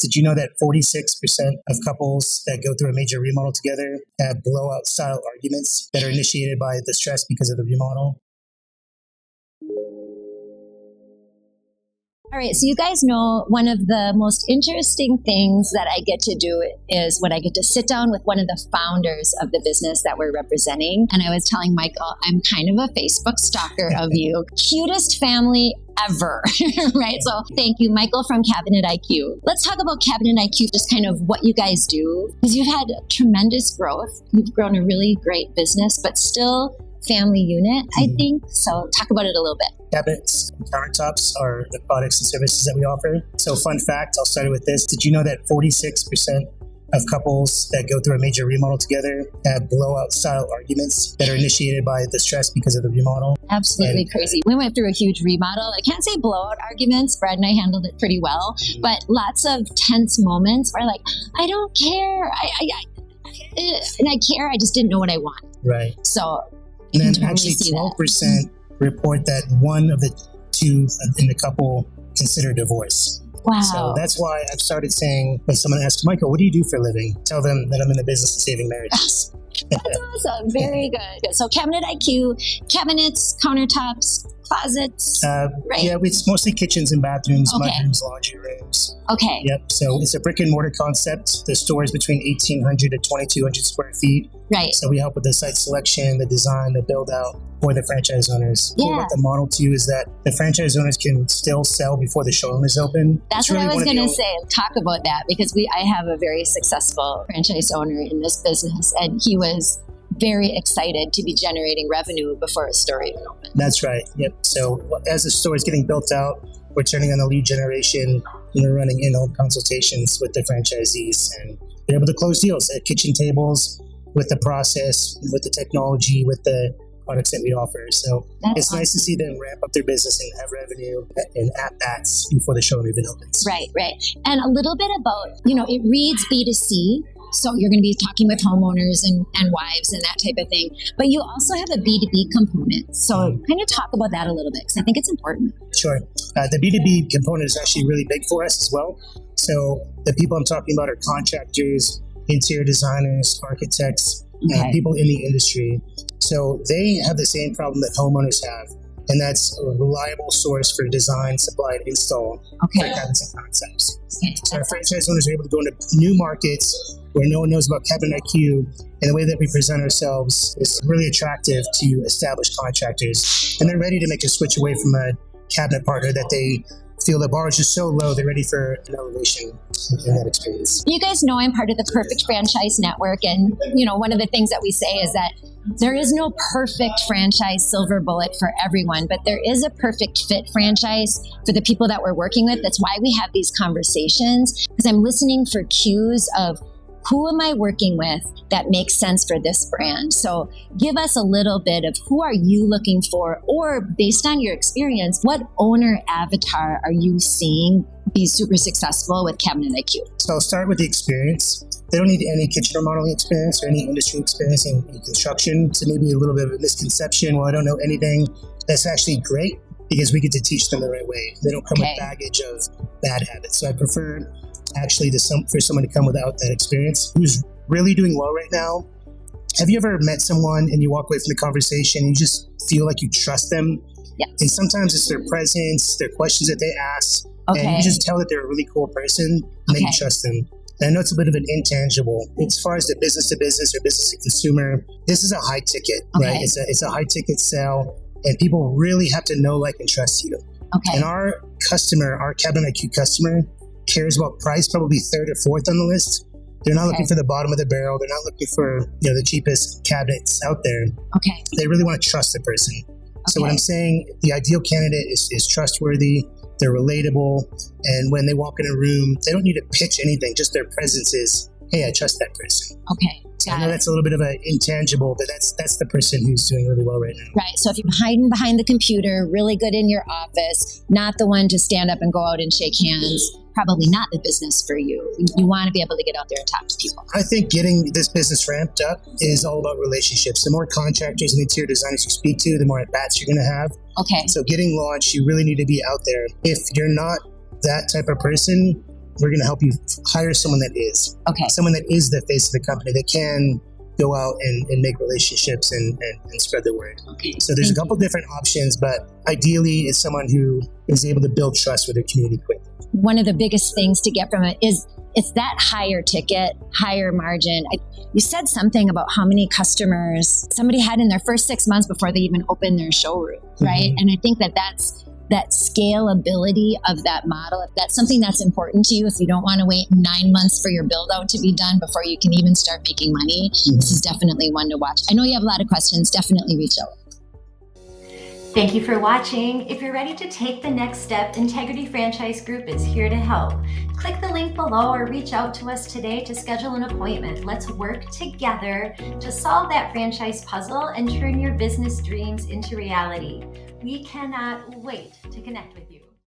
Did you know that 46% of couples that go through a major remodel together have blowout style arguments that are initiated by the stress because of the remodel? All right, so you guys know one of the most interesting things that I get to do is when I get to sit down with one of the founders of the business that we're representing. And I was telling Michael, I'm kind of a Facebook stalker of you. Cutest family ever, right? So thank you, Michael from Cabinet IQ. Let's talk about Cabinet IQ, just kind of what you guys do, because you've had tremendous growth. You've grown a really great business, but still family unit, I think. So talk about it a little bit. Cabinets and countertops are the products and services that we offer. So fun fact, I'll start with this. Did you know that 46% of couples that go through a major remodel together have blowout style arguments that are initiated by the stress because of the remodel? Absolutely crazy. We went through a huge remodel. I can't say blowout arguments. Brad and I handled it pretty well, but lots of tense moments where like, I don't care. And I care. I just didn't know what I want. Right. So and then actually 12% report that one of the two in the couple consider divorce. Wow. So that's why I've started saying, when someone asks, Michael, what do you do for a living? Tell them that I'm in the business of saving marriages. That's awesome. Very good. So Cabinet IQ, cabinets, countertops, closets, right? Yeah, it's mostly kitchens and bathrooms, mudrooms, laundry rooms. Okay. Yep. So it's a brick-and-mortar concept. The store is between 1,800 to 2,200 square feet. Right. So we help with the site selection, the design, the build-out for the franchise owners. Yeah. What the model too is that the franchise owners can still sell before the showroom is open. That's really what I was going to say. Talk about that, because I have a very successful franchise owner in this business, and he was very excited to be generating revenue before a store even opened. That's right. Yep. So as the store is getting built out, we're turning on the lead generation. We're running in-home consultations with the franchisees, and they're able to close deals at kitchen tables with the process, with the technology, with the products that we offer. So it's nice to see them ramp up their business and have revenue and at-bats before the showroom even opens. Right. And a little bit about, it reads B2C. So you're going to be talking with homeowners and wives and that type of thing. But you also have a B2B component. So kind of talk about that a little bit, because I think it's important. Sure. The B2B component is actually really big for us as well. So the people I'm talking about are contractors, interior designers, architects, people in the industry. So they have the same problem that homeowners have, and that's a reliable source for design, supply, and install for cabinets and concepts. So our franchise owners are able to go into new markets where no one knows about Cabinet IQ, and the way that we present ourselves is really attractive to established contractors. And they're ready to make a switch away from a cabinet partner that they feel the bar is just so low, they're ready for an elevation in that experience. You guys know I'm part of the Perfect Franchise Network, and one of the things that we say is that there is no perfect franchise silver bullet for everyone, but there is a perfect fit franchise for the people that we're working with. That's why we have these conversations, because I'm listening for cues of who am I working with that makes sense for this brand? So give us a little bit of who are you looking for, or based on your experience, what owner avatar are you seeing be super successful with Cabinet IQ? So I'll start with the experience. They don't need any kitchen remodeling experience or any industry experience in construction. So maybe a little bit of a misconception, well, I don't know anything. That's actually great, because we get to teach them the right way. They don't come with baggage of bad habits. So I prefer actually for someone to come without that experience, who's really doing well right now. Have you ever met someone and you walk away from the conversation and you just feel like you trust them? Yeah. And sometimes it's their presence, their questions that they ask, and you just tell that they're a really cool person and that you trust them. And I know it's a bit of an intangible. As far as the business to business or business to consumer, this is a high ticket, right? It's a high ticket sale, and people really have to know, like, and trust you. And our customer, our Cabinet IQ customer, cares about price, probably third or fourth on the list. They're not looking for the bottom of the barrel. They're not looking for the cheapest cabinets out there. They really want to trust the person. So what I'm saying, the ideal candidate is trustworthy. They're relatable, and when they walk in a room, they don't need to pitch anything. Just their presence is, hey, I trust that person. So I know that's a little bit of an intangible, but that's the person who's doing really well right now. Right. So if you're hiding behind the computer, really good in your office, not the one to stand up and go out and shake hands, probably not the business for you. You want to be able to get out there and talk to people. I think getting this business ramped up is all about relationships. The more contractors and interior designers you speak to, the more at-bats you're going to have. So getting launched, you really need to be out there. If you're not that type of person, we're going to help you hire someone that is. Okay. Someone that is the face of the company that can go out and make relationships and spread the word. Okay. So there's a couple different options, but ideally it's someone who is able to build trust with their community quickly. One of the biggest things to get from it is it's that higher ticket, higher margin. You said something about how many customers somebody had in their first 6 months before they even opened their showroom, right? And I think that's that scalability of that model. If that's something that's important to you, if you don't want to wait 9 months for your build out to be done before you can even start making money, this is definitely one to watch. I know you have a lot of questions. Definitely reach out. Thank you for watching. If you're ready to take the next step, Integrity Franchise Group is here to help. Click the link below or reach out to us today to schedule an appointment. Let's work together to solve that franchise puzzle and turn your business dreams into reality. We cannot wait to connect with you.